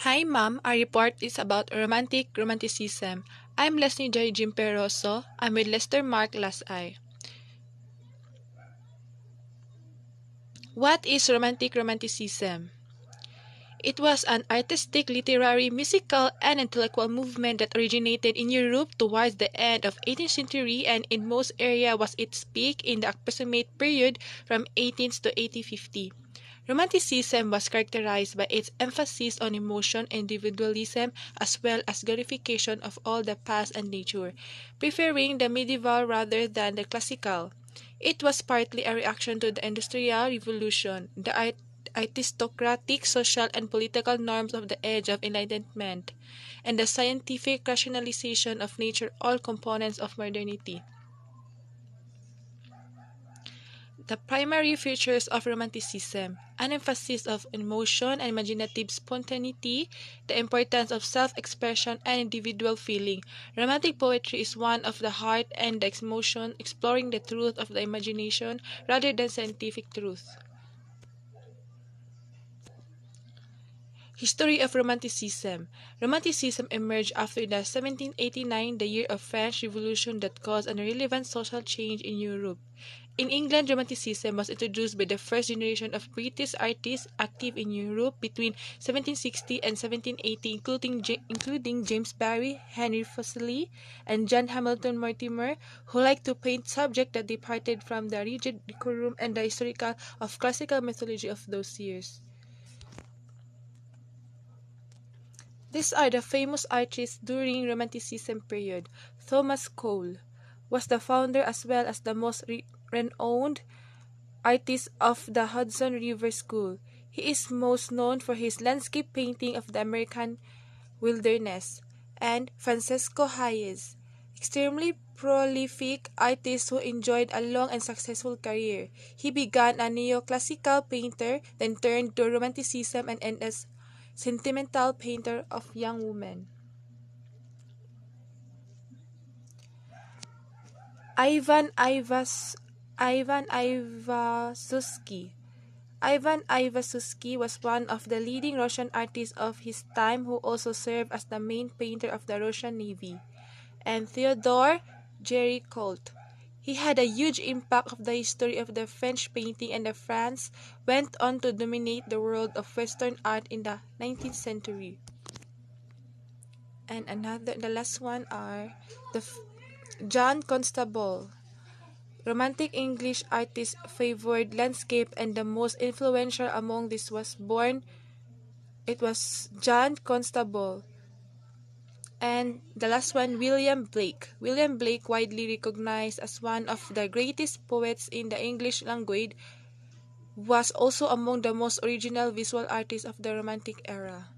Hi, Ma'am. Our report is about romanticism. I'm Leslie J. Jimperoso. I'm with Lester Mark Last Eye. What is romanticism? It was an artistic, literary, musical, and intellectual movement that originated in Europe towards the end of 18th century and in most areas was its peak in the approximate period from 18th to 1850. Romanticism was characterized by its emphasis on emotion, individualism, as well as glorification of all the past and nature, preferring the medieval rather than the classical. It was partly a reaction to the Industrial Revolution, the aristocratic, social, and political norms of the Age of Enlightenment, and the scientific rationalization of nature, all components of modernity. The primary features of Romanticism: an emphasis of emotion and imaginative spontaneity, the importance of self-expression and individual feeling. Romantic poetry is one of the heart and the emotion, exploring the truth of the imagination rather than scientific truth. History of Romanticism. Romanticism emerged after the 1789, the year of French Revolution that caused an irrelevant social change in Europe. In England, Romanticism was introduced by the first generation of British artists active in Europe between 1760 and 1780, including James Barrie, Henry Fuseli, and John Hamilton Mortimer, who liked to paint subjects that departed from the rigid decorum and the historical of classical mythology of those years. These are the famous artists during Romanticism period. Thomas Cole was the founder as well as the most renowned artist of the Hudson River School. He is most known for his landscape painting of the American wilderness. And Francesco Hayez, extremely prolific artist who enjoyed a long and successful career. He began a neoclassical painter, then turned to Romanticism and ended as sentimental painter of young women. Ivan Ivas Ivan Ivasuski Ivan Ivasuski was one of the leading Russian artists of his time who also served as the main painter of the Russian Navy, and Theodore Géricault. He had a huge impact of the history of the French painting, and the France went on to dominate the world of Western art in the 19th century. And the last one are John Constable. Romantic English artist favored landscape, and the most influential among these was John Constable. And the last one, William Blake. William Blake, widely recognized as one of the greatest poets in the English language, was also among the most original visual artists of the Romantic era.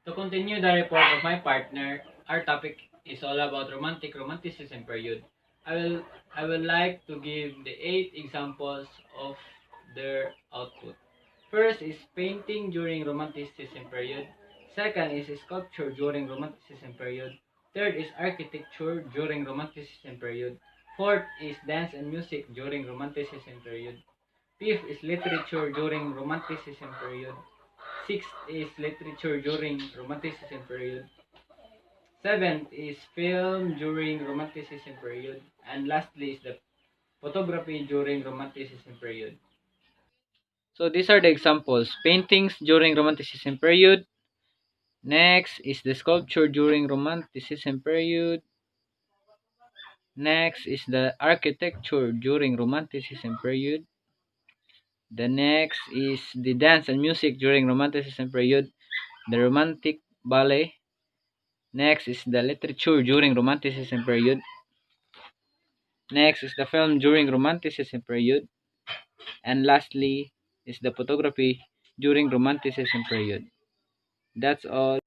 To continue the report of my partner, our topic is all about romanticism period. I will I would like to give the 8 examples of their output. First is painting during romanticism period. Second is sculpture during romanticism period. Third is architecture during romanticism period. Fourth is dance and music during romanticism period. Fifth is literature during romanticism period. Sixth is literature during romanticism period. Seventh is film during romanticism period. And lastly is the photography during romanticism period. So these are the examples. Paintings during romanticism period. Next is the sculpture during romanticism period. Next is the architecture during romanticism period. The next is the dance and music during romanticism period. The romantic ballet. Next is the literature during romanticism period. Next is the film during romanticism period. And lastly is the photography during romanticism period. That's all.